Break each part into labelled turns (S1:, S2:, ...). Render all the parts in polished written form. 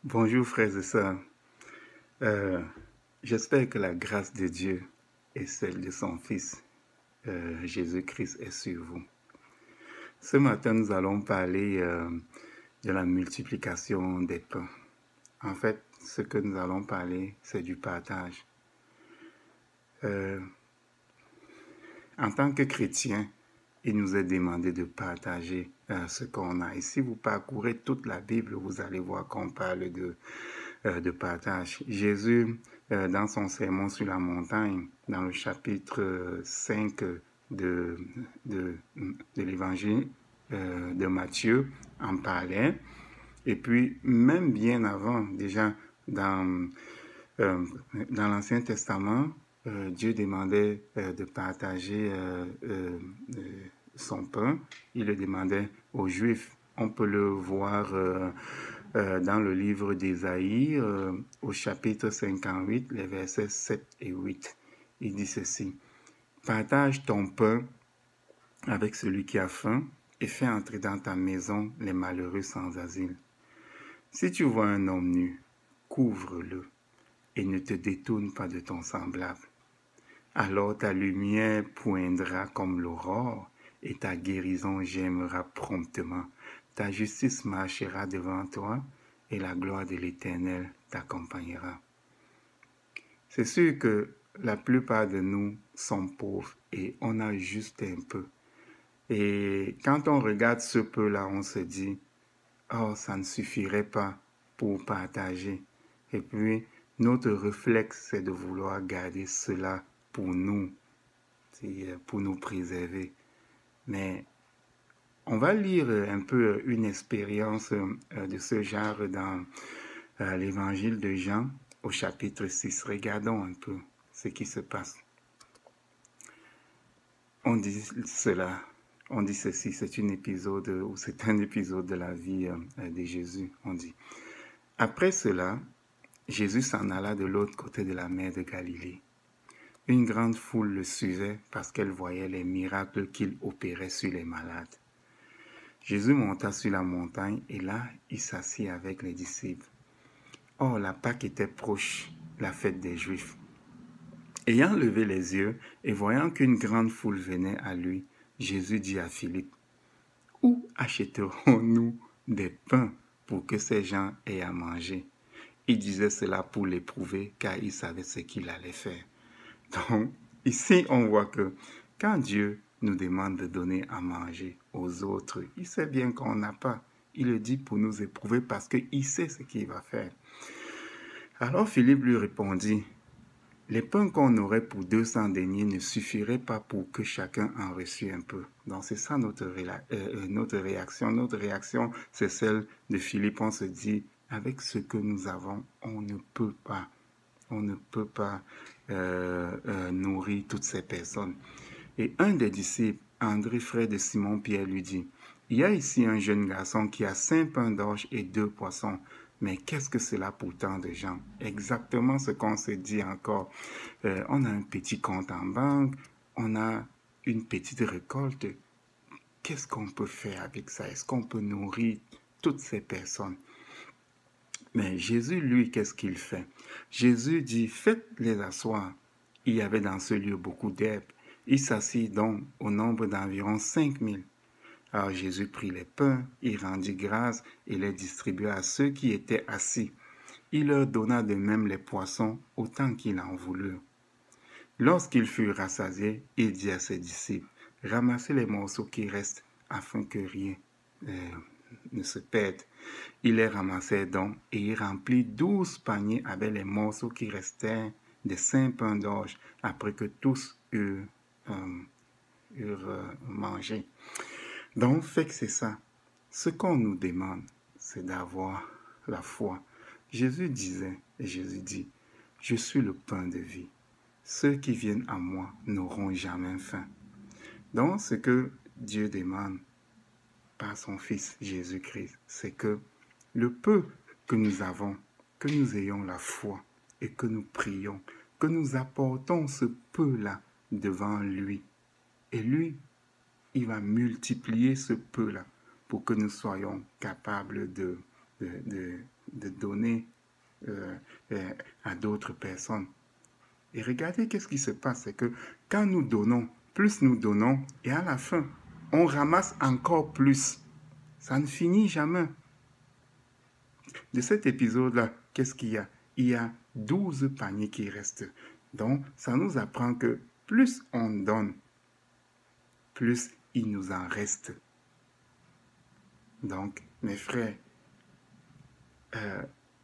S1: Bonjour frères et sœurs. Euh, J'espère que la grâce de Dieu et celle de son Fils, Jésus-Christ, est sur vous. Ce matin, nous allons parler de la multiplication des pains. En fait, ce que nous allons parler, c'est du partage. En tant que chrétiens, il nous est demandé de partager ce qu'on a. Et si vous parcourez toute la Bible, vous allez voir qu'on parle de partage. Jésus, dans son sermon sur la montagne, dans le chapitre 5 de, de, de l'évangile de Matthieu, en parlait. Et puis, même bien avant, déjà euh, dans l'Ancien Testament, Dieu demandait de partager son pain. Il le demandait aux Juifs. On peut le voir dans le livre d'Ésaïe, au chapitre 58, les versets 7 et 8. Il dit ceci: Partage ton pain avec celui qui a faim et fais entrer dans ta maison les malheureux sans asile. Si tu vois un homme nu, couvre-le et ne te détourne pas de ton semblable. Alors ta lumière poindra comme l'aurore et ta guérison germera promptement. Ta justice marchera devant toi et la gloire de l'Éternel t'accompagnera. C'est sûr que la plupart de nous sont pauvres et on a juste un peu. Et quand on regarde ce peu-là, on se dit, oh, ça ne suffirait pas pour partager. Et puis, notre réflexe, c'est de vouloir garder cela pour nous, pour nous préserver. Mais on va lire un peu une expérience de ce genre dans l'évangile de Jean au chapitre 6. Regardons un peu ce qui se passe. On dit cela, on dit ceci, c'est un épisode de la vie de Jésus. On dit, après cela, Jésus s'en alla de l'autre côté de la mer de Galilée. Une grande foule le suivait parce qu'elle voyait les miracles qu'il opérait sur les malades. Jésus monta sur la montagne et là, il s'assit avec les disciples. Or, la Pâque était proche, la fête des Juifs. Ayant levé les yeux et voyant qu'une grande foule venait à lui, Jésus dit à Philippe, « Où achèterons-nous des pains pour que ces gens aient à manger ?» Il disait cela pour l'éprouver, car il savait ce qu'il allait faire. Donc, ici, on voit que quand Dieu nous demande de donner à manger aux autres, il sait bien qu'on n'a pas. Il le dit pour nous éprouver parce qu'il sait ce qu'il va faire. Alors Philippe lui répondit, « Les pains qu'on aurait pour 200 deniers ne suffiraient pas pour que chacun en reçût un peu. » Donc c'est ça notre réaction. Notre réaction, c'est celle de Philippe. On se dit, avec ce que nous avons, on ne peut pas nourrir toutes ces personnes. Et un des disciples, André, frère de Simon-Pierre, lui dit, « Il y a ici un jeune garçon qui a 5 pains d'orge et 2 poissons. Mais qu'est-ce que cela pour tant de gens ?» Exactement ce qu'on se dit encore. On a un petit compte en banque, on a une petite récolte. Qu'est-ce qu'on peut faire avec ça? Est-ce qu'on peut nourrir toutes ces personnes? Mais Jésus, lui, qu'est-ce qu'il fait? Jésus dit, faites-les asseoir. Il y avait dans ce lieu beaucoup d'herbes. Il s'assit donc au nombre d'environ 5000. Alors Jésus prit les pains, il rendit grâce et les distribua à ceux qui étaient assis. Il leur donna de même les poissons autant qu'il en voulut. Lorsqu'ils furent rassasiés, il dit à ses disciples, ramassez les morceaux qui restent afin que rien ne se perde. Il les ramassait donc et il remplit 12 paniers avec les morceaux qui restaient des 5 pains d'orge après que tous eurent mangé. Donc, fait que c'est ça. Ce qu'on nous demande, c'est d'avoir la foi. Jésus disait, et Jésus dit, je suis le pain de vie. Ceux qui viennent à moi n'auront jamais faim. Donc, ce que Dieu demande par son Fils Jésus-Christ, c'est que le peu que nous avons, que nous ayons la foi et que nous prions, que nous apportons ce peu-là devant lui. Et lui, il va multiplier ce peu-là pour que nous soyons capables de de donner à d'autres personnes. Et regardez qu'est-ce qui se passe, c'est que quand nous donnons, plus nous donnons, et à la fin, on ramasse encore plus. Ça ne finit jamais. De cet épisode-là, qu'est-ce qu'il y a? Il y a 12 paniers qui restent. Donc, ça nous apprend que plus on donne, plus il nous en reste. Donc, mes frères,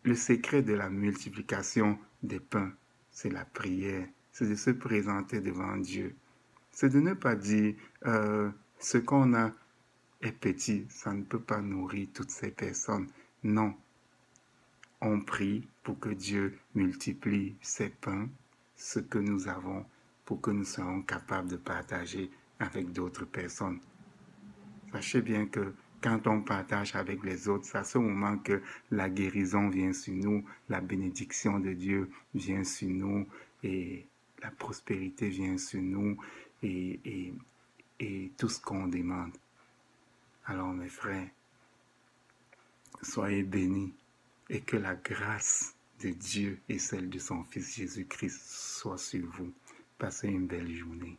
S1: le secret de la multiplication des pains, c'est la prière, c'est de se présenter devant Dieu. C'est de ne pas dire ce qu'on a est petit, ça ne peut pas nourrir toutes ces personnes. Non, on prie pour que Dieu multiplie ces pains, ce que nous avons, pour que nous soyons capables de partager avec d'autres personnes. Sachez bien que quand on partage avec les autres, c'est à ce moment que la guérison vient sur nous, la bénédiction de Dieu vient sur nous et la prospérité vient sur nous et tout ce qu'on demande. Alors mes frères, soyez bénis et que la grâce de Dieu et celle de son Fils Jésus-Christ soit sur vous. Passez une belle journée.